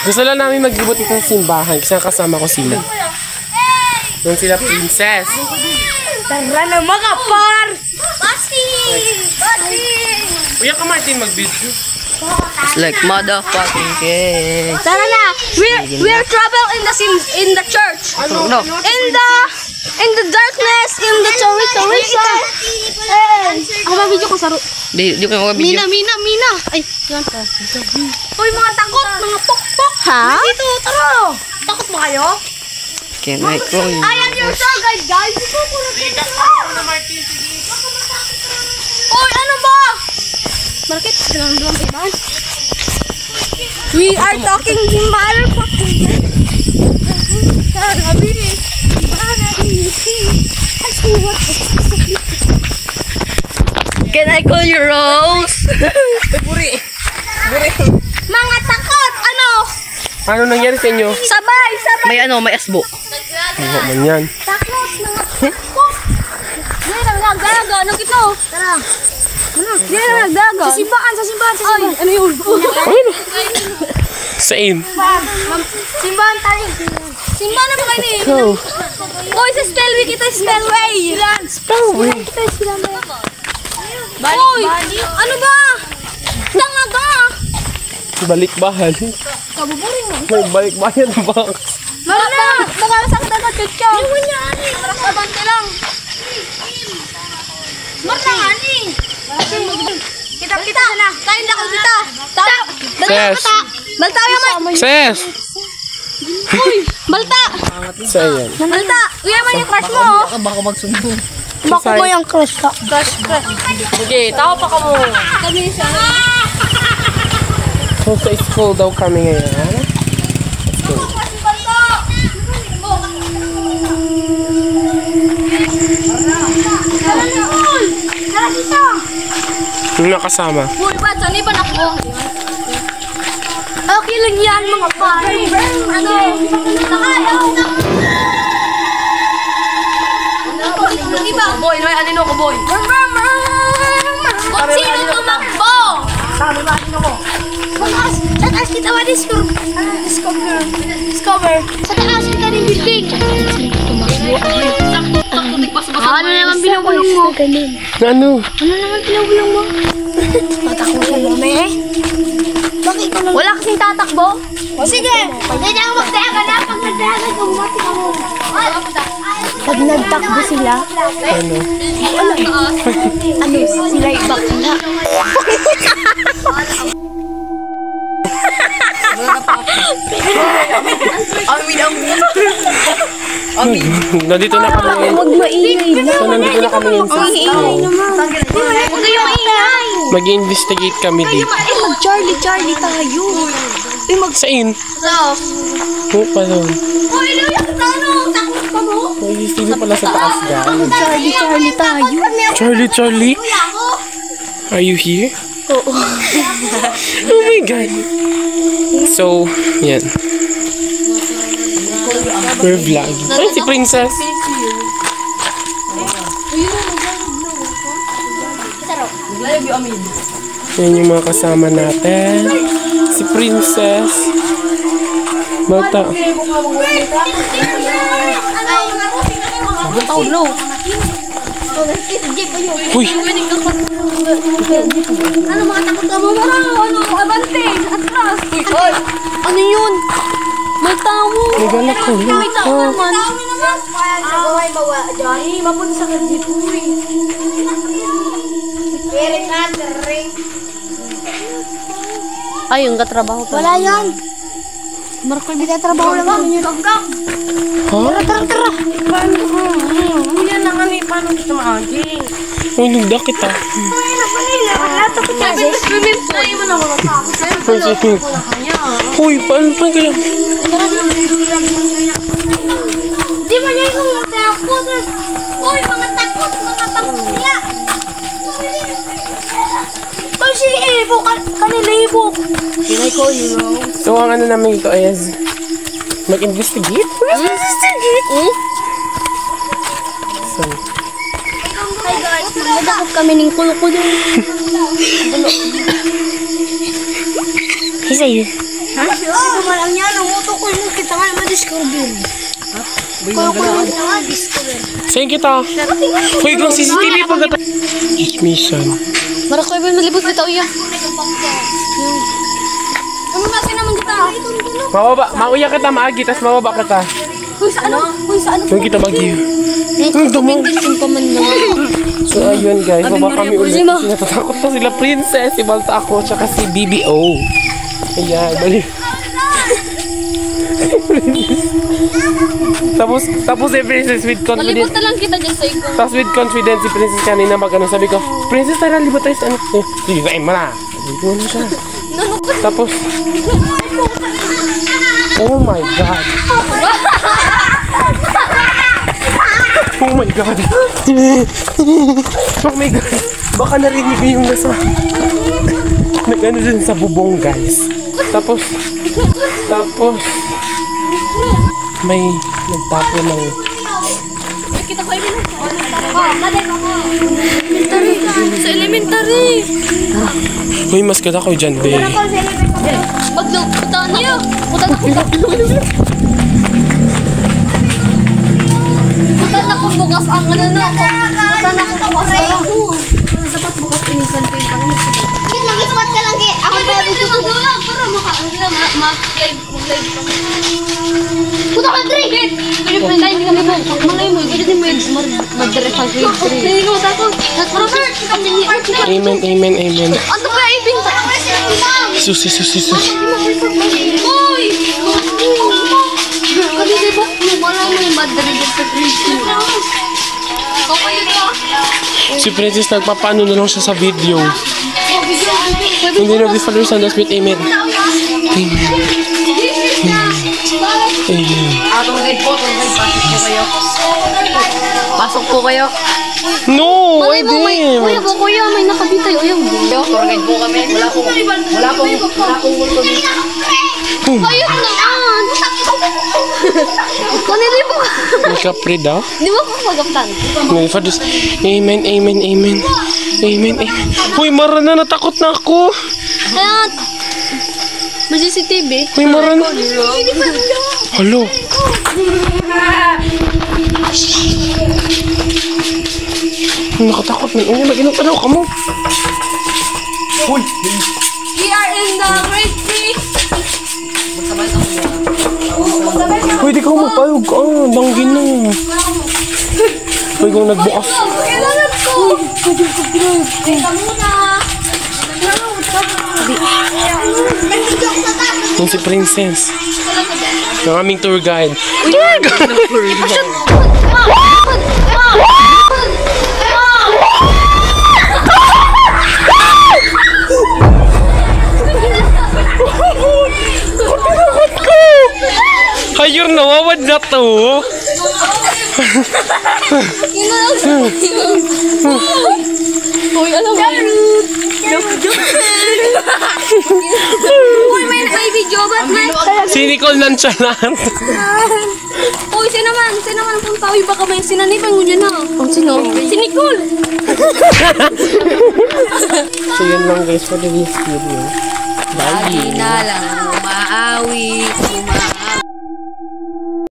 Gusto lang namin maglibot itong simbahan kasi kasama ko sila. Doon sila princess. Tara na mga par! Basti! Kuya ka Martin mag-video. It's like motherfucking cake. Tara na! We're trouble in the church. No. In the darkness, in the chorizo. Ako ba video ko sa Di ko yung video. Mina. Ay, yan ka. Uy, mga takot, mga pokpok. Ha? Dito, tara. Takot ba kayo? Can I call you? I am your tour guide, guys. Uy, ano ba? Bakit? Dalang iban. We are talking motherfucking. Can I call you Rose? Buri. Mga takot, ano? Ano nangyari sa inyo? Sabay. May asbo. Ano man yan? Takot, mga takot. Hindi na nagdaga. Ano kito? Tara. Ano? Hindi na nagdaga. Sa simbahan. Ay, ano yun? Ano? Saan? Simbahan tayo. Simbahan na ba kayo ni? Go. Uy, sa spellway kita, spellway. Spellway. Uy, ano ba? Tanga ba? Balik bahan. Kabuburing mo. May balik bahan box. Mara na! Baka masakta na chucha. Iwan niya, ani. Abante lang. Mara nga, ani. Kita na. Kain na ko kita. Ses. Balta yaman. Ses. Uy, balta. Saan yan? Balta. Uy, yaman yung crush mo. Baka magsumbong. Bako mo yung crush ka. Crush. Sige, tao pa ka mo. Kami siya. So sa school daw kami ngayon. Yung nakasama. Uy, ba't saan iba na po? Okay lang yan, mga pare. Ano? Nakayaw. Ang iba. Boy, may anino ko, boy. Kung sino tumakbo? Sabi ba anino ko? Sa taas kita ma-discover. Sa taas kita ng building. Ano naman binubulong mo? Ano? Ano naman binubulong mo? Tatakbo mo, me? Bakit ka lang? Wala kasing tatakbo? O sige, hindi na ako magdaga na. Pag nagdaga, gumati ka mo. Pag nagtakbo sila, Ano? ano, sila ibak na. Nandito na kami. Huwag maingay na. So nandito na kami ngayon sa school. Huwag kayong maingay. Mag-investigate kami dito. Mag-Charlie tayo. Saan? So, Oo pa doon. uy, Luya, takot ka mo? Mag-investigate pala sa taas guys. Charlie tayo. Charlie? Are you here? Oo. Oh my God. So, yan. We're vlogging. Ay, si Princess. Yan yung mga kasama natin. Si Princess. Bata. Uy! Ano mga takot ka mo? Ano? Abante! Atras! Uy! Ano yun? May tamo! May galak ko. May tamo naman! Away bawa dyan. Mapunta sa kanjipuy. Kere ka, tere. Ay, yung katrabaho pa. Wala yan! Marco, hindi tayo trabaho lang. Ano yun? Gagam! Ha? Tara! Hindi na kami. Paano dito maaging? Uy, nagdakit ah. Ay, napanila. Lahat ako dyan. Swimming pool. Ay, wala ko na takot. Uy, paano ka lang? Di ba niya yung mga takot? Uy, mga takot! Mga pangkula! Uy, si Ibo! Kanila Ibo! Can I call you Rose? So, ang ano namin ito is mag-investigate? Mag-investigate? So, Hi guys, magdadakot kami ng kulo-kulo. hey sa'yo. Ito malang yan. Ang uto ko mo. Kita nga naman discover. Kaya ko naman discover. Saan kita? Hoy, kung CCTV pagkata. Mission. Mara ko ibang malibot kita uya. Ano natin naman kita? Mababa. Mauya kita, maagi. Tapos mababa kita. Uy, sa ano? Uy, sa ano? Doon kita mag-iyo. Ang damo. So, ayun guys. Baba kami ulit. Natatakot na sila Princess. Si Balta ako. Tsaka si BBO. Ayan. Balik. Tapos si Princess with confidence. Malibot na lang kita dyan sa ikaw. Tapos with confidence si Princess kanina mag-ano. Sabi ko, Princess tara, libot tayo sa ano. Sige, kain mo na. Dito na siya. Tapos, oh my God. Oh my God. Oh my God. Baka narinig niyo yung nasa nag-ano dun sa bubong guys. Tapos may nagtapo ng Kita ko ibig. Elementary. Sa elementary. Uy, mas ganda ko dyan, be. Magdaw, putaan niyo. Putaan ako bukas ang ano na ako. Putaan ako bukas ako. Dapat bukas pinisan ko yung pangit. Mag-ispat ka lang, Ki. Ako ba dito magdulog para mag-live pa. Puta ka, Dre! Kaya pa hindi kami po. Malay mo, kaya din mag-direct ang grade 3. Hindi ko takot. Amen, amen, amen. Ano ba ibinta? Susi. Uy! Kasi di ba, wala mo yung mag-direct sa grade 3. Okay ka? Si Princess nagpapaano na lang siya sa video. Hindi na followers and with amen. Amen. Amen. Atong grade po, pasok po kayo. No, I Kuya didn't. ko, kuya, may nakabitay. Ayaw. Tour guide po kami. Wala pong multo dito. Ayun naman! Kanili po ka. May kapre daw. Di ba po magaptan? May fathers. Amen, amen, amen. Amen, amen. Uy, Mara na, natakot na ako. Kaya, may CCTV. Uy, Mara na. Halo. Nakatakot na. Uy, mag-inong tanaw ka mo. Uy. We are in the grade 3. Uy, di ka mapayog. Ah, danggin na. Uy, kung nagbukas. Kailangan ko. Teka muna. Yung si Princess. Yung aming tour guide. Tour guide! Hayur, nawawad na to. Uy, alam mo. Uy, may video ba't may? Si Nicole nonchalant. Uy, sino man ang punta? Uy, baka may sinanipang mo niya na. Sino? Si Nicole. So yun lang guys for the video. Bye. Lagi na lang umaawi.